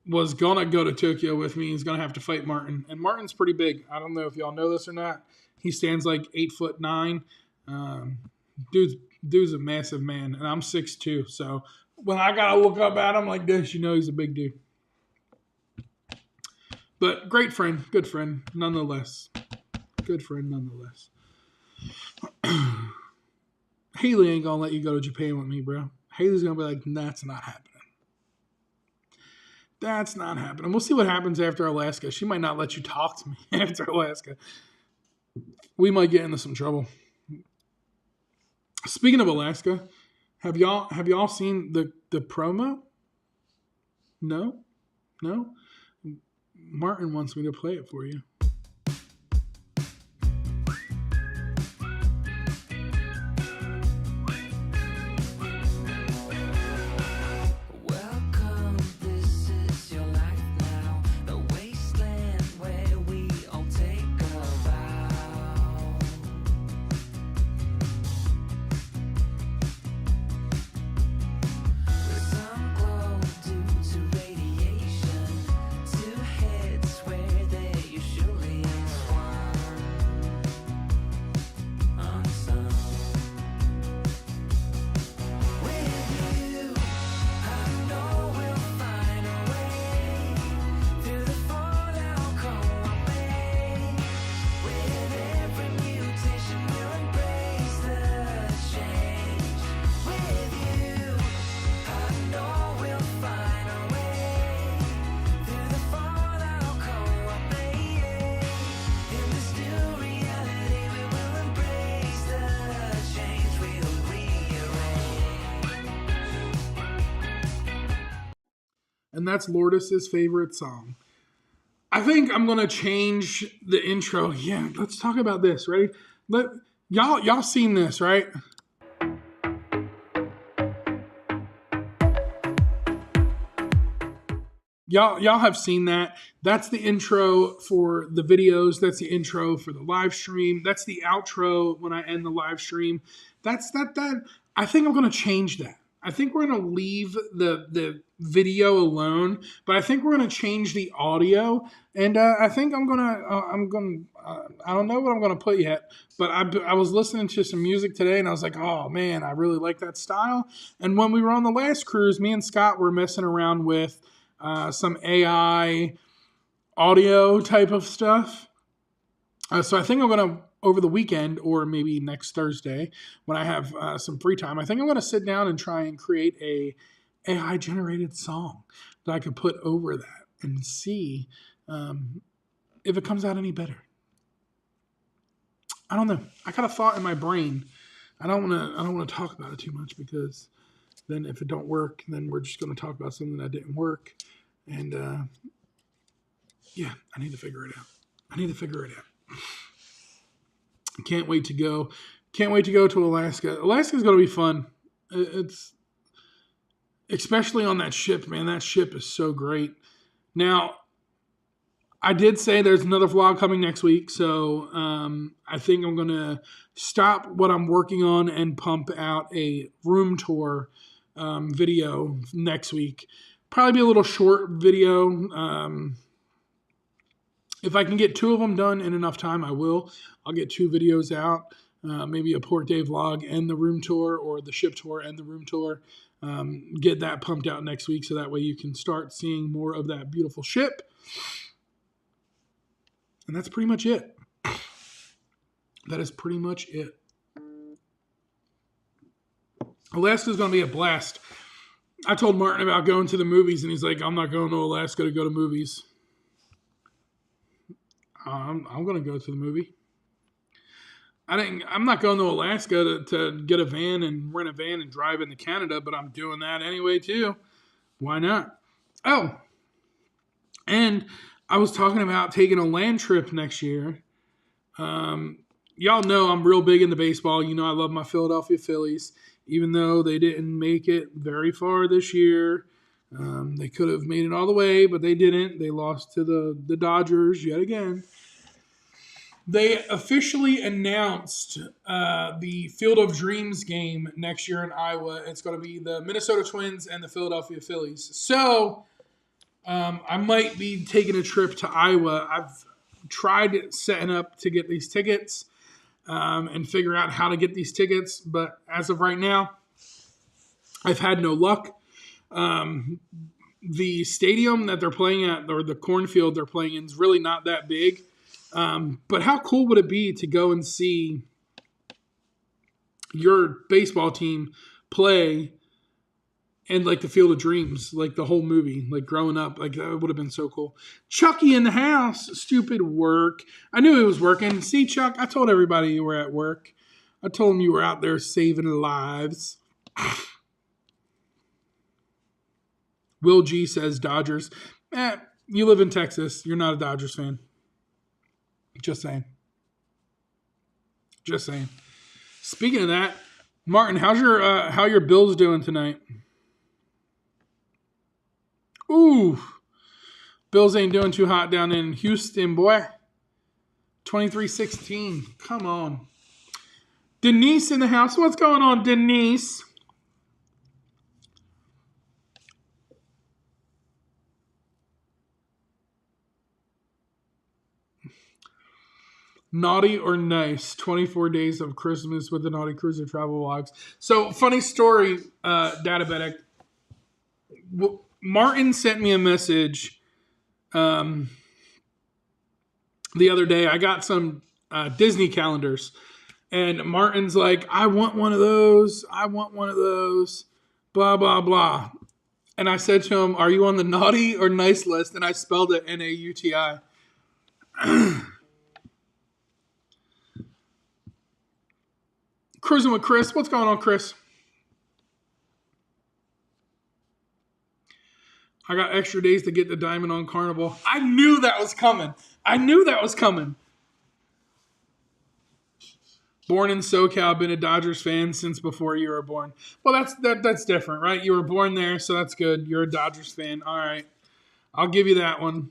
Speaker 1: was going to go to Tokyo with me is going to have to fight Martin. And Martin's pretty big. I don't know if y'all know this or not. He stands like 8'9". Dude's a massive man. And I'm 6'2". So when I got to look up at him like this, you know he's a big dude. But great friend. Good friend nonetheless. Haley ain't going to let you go to Japan with me, bro. Haley's going to be like, that's not happening. That's not happening. We'll see what happens after Alaska. She might not let you talk to me after Alaska. We might get into some trouble. Speaking of Alaska, have y'all seen the promo? No? Martin wants me to play it for you. And that's Lourdes's favorite song. I think I'm gonna change the intro. Yeah, let's talk about this. Ready? Y'all seen this, right? Y'all have seen that. That's the intro for the videos. That's the intro for the live stream. That's the outro when I end the live stream. That's that. I think I'm gonna change that. I think we're going to leave the video alone, but I think we're going to change the audio. And I think I don't know what I'm going to put yet, but I was listening to some music today and I was like, oh man, I really like that style. And when we were on the last cruise, me and Scott were messing around with some AI audio type of stuff. So I think I'm going to, over the weekend or maybe next Thursday when I have some free time, I think I'm going to sit down and try and create a AI generated song that I could put over that and see if it comes out any better. I don't know. I got a thought in my brain. I don't want to talk about it too much because then if it don't work, then we're just going to talk about something that didn't work. And yeah, I need to figure it out. Can't wait to go. Can't wait to go to Alaska. Alaska's going to be fun. It's especially on that ship, man. That ship is so great. Now, I did say there's another vlog coming next week, so I think I'm going to stop what I'm working on and pump out a room tour video next week. Probably be a little short video. If I can get 2 of them done in enough time, I will. I'll get 2 videos out, maybe a Port Day vlog and the room tour, or the ship tour and the room tour. Get that pumped out next week so that way you can start seeing more of that beautiful ship. And that's pretty much it. That is pretty much it. Alaska's going to be a blast. I told Martin about going to the movies, and he's like, I'm not going to Alaska to go to movies. I'm going to go to the movie. I'm not going to Alaska to get a van and rent a van and drive into Canada, but I'm doing that anyway too. Why not? Oh, and I was talking about taking a land trip next year. Y'all know I'm real big into baseball. You know I love my Philadelphia Phillies, even though they didn't make it very far this year. They could have made it all the way, but they didn't. They lost to the Dodgers yet again. They officially announced the Field of Dreams game next year in Iowa. It's going to be the Minnesota Twins and the Philadelphia Phillies. So I might be taking a trip to Iowa. I've tried setting up to get these tickets and figure out how to get these tickets. But as of right now, I've had no luck. The stadium that they're playing at, or the cornfield they're playing in, is really not that big. But how cool would it be to go and see your baseball team play in like the Field of Dreams, like the whole movie, like growing up, like that would have been so cool. Chucky in the house, stupid work. I knew he was working. See, Chuck, I told everybody you were at work. I told him you were out there saving lives. Will G says Dodgers. You live in Texas. You're not a Dodgers fan. Just saying. Just saying. Speaking of that, Martin, how your Bills doing tonight? Ooh. Bills ain't doing too hot down in Houston, boy. 23-16. Come on. Denise in the house. What's going on, Denise? Naughty or nice? 24 days of Christmas with the Naughty Cruiser travel vlogs. So, funny story, Databedic. Martin sent me a message the other day. I got some Disney calendars. And Martin's like, I want one of those. I want one of those. Blah, blah, blah. And I said to him, are you on the naughty or nice list? And I spelled it Nauti. Cruising with Chris. What's going on, Chris? I got extra days to get the diamond on Carnival. I knew that was coming. Born in SoCal, been a Dodgers fan since before you were born. Well, that's different, right? You were born there, so that's good. You're a Dodgers fan. All right. I'll give you that one.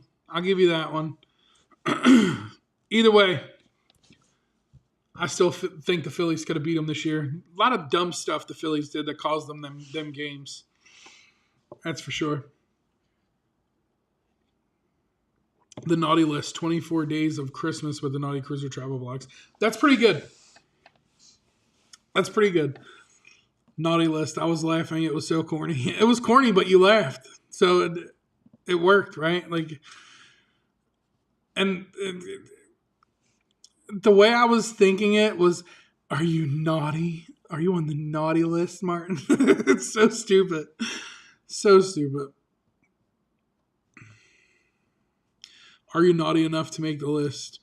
Speaker 1: Either way, I still think the Phillies could have beat them this year. A lot of dumb stuff the Phillies did that caused them games. That's for sure. The naughty list, 24 days of Christmas with the Naughty Cruiser travel vlogs. That's pretty good. Naughty list. I was laughing. It was so corny. It was corny, but you laughed. So it worked, right? The way I was thinking it was, are you naughty? Are you on the naughty list, Martin? It's so stupid. So stupid. Are you naughty enough to make the list?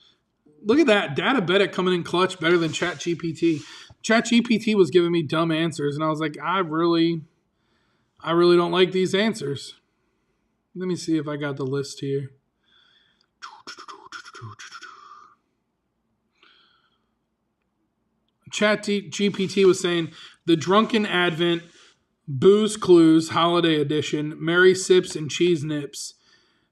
Speaker 1: Look at that. Databedic coming in clutch better than ChatGPT. ChatGPT was giving me dumb answers, and I was like, I really don't like these answers. Let me see if I got the list here. ChatGPT was saying, the Drunken Advent, Booze Clues, Holiday Edition, Merry Sips and Cheese Nips,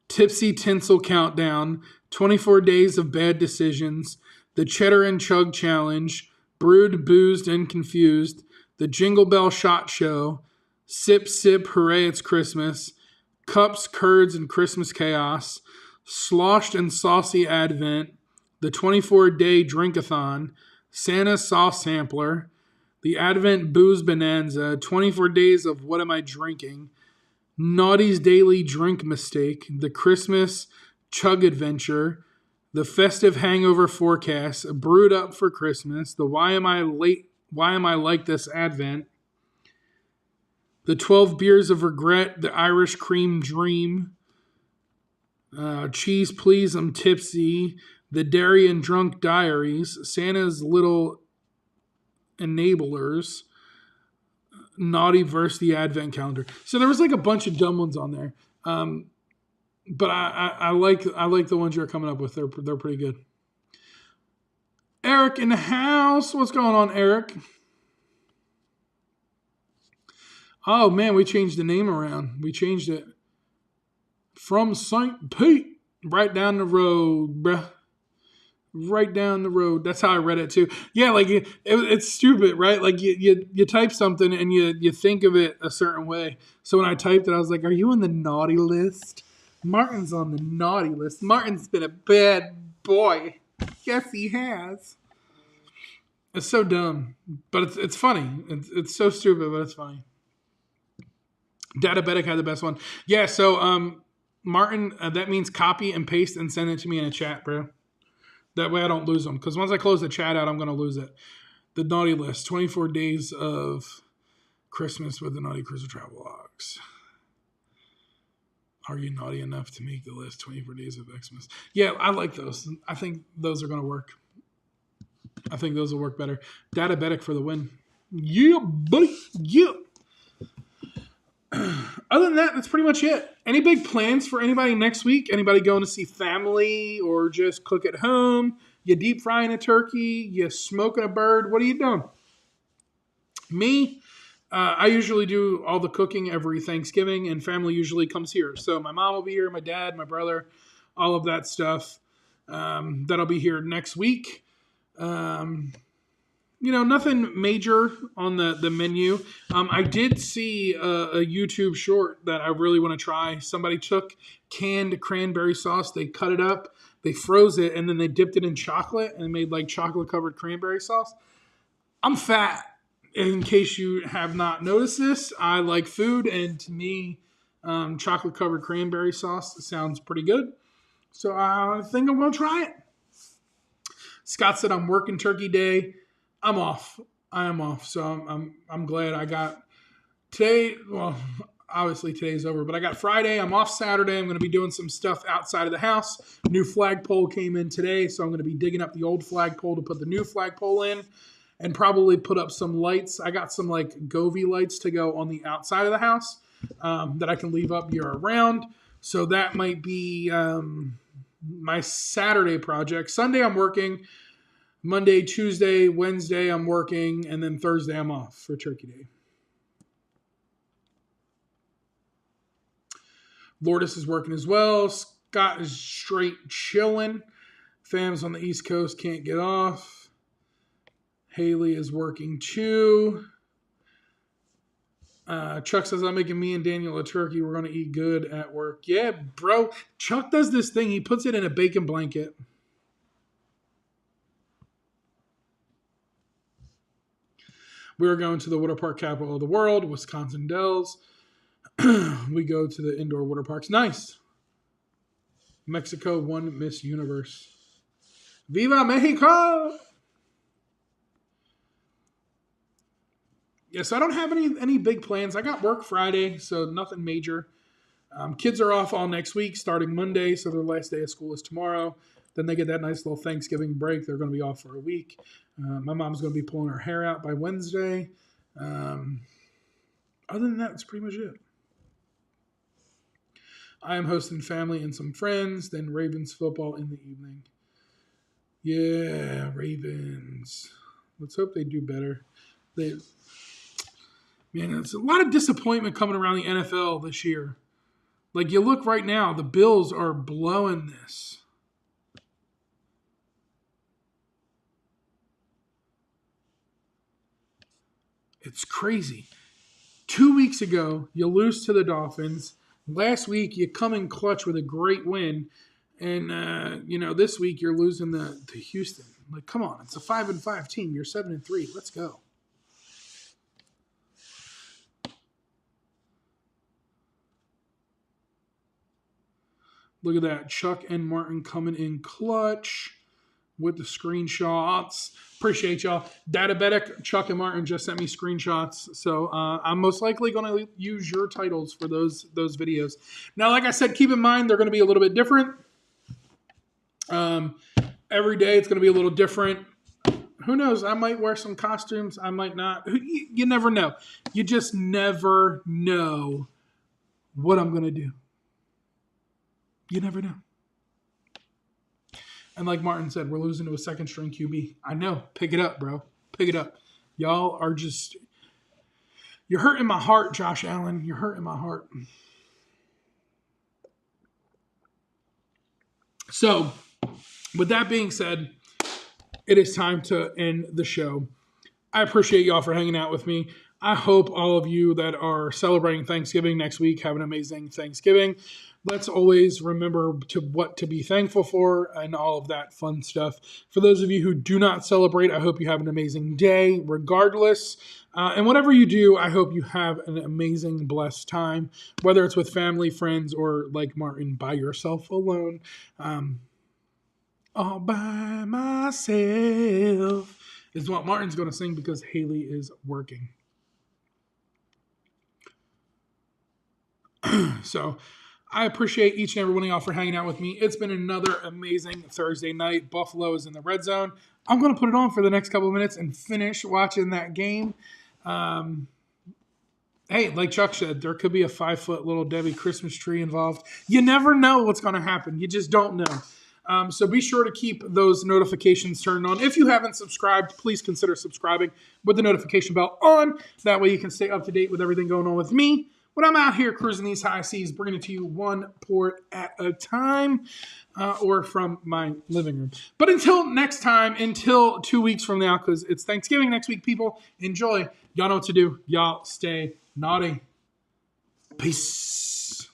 Speaker 1: Tipsy Tinsel Countdown, 24 Days of Bad Decisions, the Cheddar and Chug Challenge, Brewed, Boozed, and Confused, the Jingle Bell Shot Show, Sip, Sip, Hooray, It's Christmas, Cups, Curds, and Christmas Chaos, Sloshed and Saucy Advent, the 24-Day Drink-a-thon, Santa's Sauce Sampler, the Advent Booze Bonanza, 24 Days of What Am I Drinking, Naughty's Daily Drink Mistake, the Christmas Chug Adventure, the Festive Hangover Forecast, Brewed Up for Christmas, the Why Am I Like This Advent, the 12 Beers of Regret, the Irish Cream Dream, Cheese Please I'm Tipsy, the Dairy and Drunk Diaries, Santa's Little Enablers, Naughty versus the Advent Calendar. So there was like a bunch of dumb ones on there. But I like the ones you're coming up with. They're pretty good. Eric in the house. What's going on, Eric? Oh man, we changed the name around. We changed it from St. Pete right down the road, bruh. Right down the road. That's how I read it too. Yeah, like it's stupid, right? Like you type something and you think of it a certain way. So when I typed it, I was like, "Are you on the naughty list?" Martin's on the naughty list. Martin's been a bad boy. Yes, he has. It's so dumb, but it's funny. It's so stupid, but it's funny. Databetic had the best one. Yeah. So Martin, that means copy and paste and send it to me in a chat, bro. That way I don't lose them. Because once I close the chat out, I'm going to lose it. The naughty list. 24 days of Christmas with the Naughty Cruiser Travel Logs. Are you naughty enough to make the list? 24 days of Xmas. Yeah, I like those. I think those are going to work. I think those will work better. Databetic for the win. Yeah, buddy. Yeah. Other than that, that's pretty much it. Any big plans for anybody next week? Anybody going to see family or just cook at home? You deep frying a turkey? You smoking a bird? What are you doing? Me, I usually do all the cooking every Thanksgiving, and family usually comes here. So my mom will be here, my dad, my brother, all of that stuff. That'll be here next week. Nothing major on the menu. I did see a YouTube short that I really want to try. Somebody took canned cranberry sauce, they cut it up, they froze it, and then they dipped it in chocolate and made like chocolate covered cranberry sauce. I'm fat. In case you have not noticed this, I like food, and to me, chocolate covered cranberry sauce sounds pretty good. So I think I'm going to try it. Scott said I'm working Turkey Day. I'm off. I am off. So I'm glad I got today. Well, obviously today's over, but I got Friday. I'm off Saturday. I'm going to be doing some stuff outside of the house. New flagpole came in today, so I'm going to be digging up the old flagpole to put the new flagpole in, and probably put up some lights. I got some like Govee lights to go on the outside of the house that I can leave up year round. So that might be my Saturday project. Sunday I'm working. Monday, Tuesday, Wednesday I'm working, and then Thursday I'm off for Turkey Day. Lourdes is working as well. Scott is straight chilling. Fam's on the East Coast, can't get off. Haley is working too. Chuck says, I'm making me and Daniel a turkey. We're going to eat good at work. Yeah, bro. Chuck does this thing. He puts it in a bacon blanket. We are going to the water park capital of the world, Wisconsin Dells. We go to the indoor water parks. Nice. Mexico won Miss Universe. Viva Mexico! Yeah, so I don't have any big plans. I got work Friday, so nothing major. Kids are off all next week, starting Monday, so their last day of school is tomorrow. Then they get that nice little Thanksgiving break. They're going to be off for a week. My mom's going to be pulling her hair out by Wednesday. Other than that, that's pretty much it. I am hosting family and some friends, then Ravens football in the evening. Yeah, Ravens. Let's hope they do better. It's a lot of disappointment coming around the NFL this year. Like, you look right now, the Bills are blowing this. It's crazy. 2 weeks ago, you lose to the Dolphins. Last week, you come in clutch with a great win. And, this week you're losing to Houston. Like, come on. It's a 5-5 team. You're 7-3. Let's go. Look at that. Chuck and Martin coming in clutch with the screenshots. Appreciate y'all. Databetic, Chuck and Martin just sent me screenshots. So I'm most likely going to use your titles for those videos. Now, like I said, keep in mind they're going to be a little bit different. Every day it's going to be a little different. Who knows? I might wear some costumes. I might not. You never know. You just never know what I'm going to do. You never know. And like Martin said, we're losing to a second-string QB. I know. Pick it up, bro. Pick it up. Y'all are just... You're hurting my heart, Josh Allen. You're hurting my heart. So, with that being said, it is time to end the show. I appreciate y'all for hanging out with me. I hope all of you that are celebrating Thanksgiving next week have an amazing Thanksgiving. Let's always remember what to be thankful for and all of that fun stuff. For those of you who do not celebrate, I hope you have an amazing day regardless. And whatever you do, I hope you have an amazing, blessed time, whether it's with family, friends, or like Martin, by yourself alone. All by myself is what Martin's going to sing because Haley is working. So I appreciate each and every one of y'all for hanging out with me. It's been another amazing Thursday night. Buffalo is in the red zone. I'm going to put it on for the next couple of minutes and finish watching that game. Hey, like Chuck said, there could be a 5-foot little Debbie Christmas tree involved. You never know what's going to happen. You just don't know. So be sure to keep those notifications turned on. If you haven't subscribed, please consider subscribing with the notification bell on. That way you can stay up to date with everything going on with me. When I'm out here cruising these high seas, bringing it to you one port at a time or from my living room. But until next time, until 2 weeks from now, because it's Thanksgiving next week, people, enjoy. Y'all know what to do. Y'all stay naughty. Peace.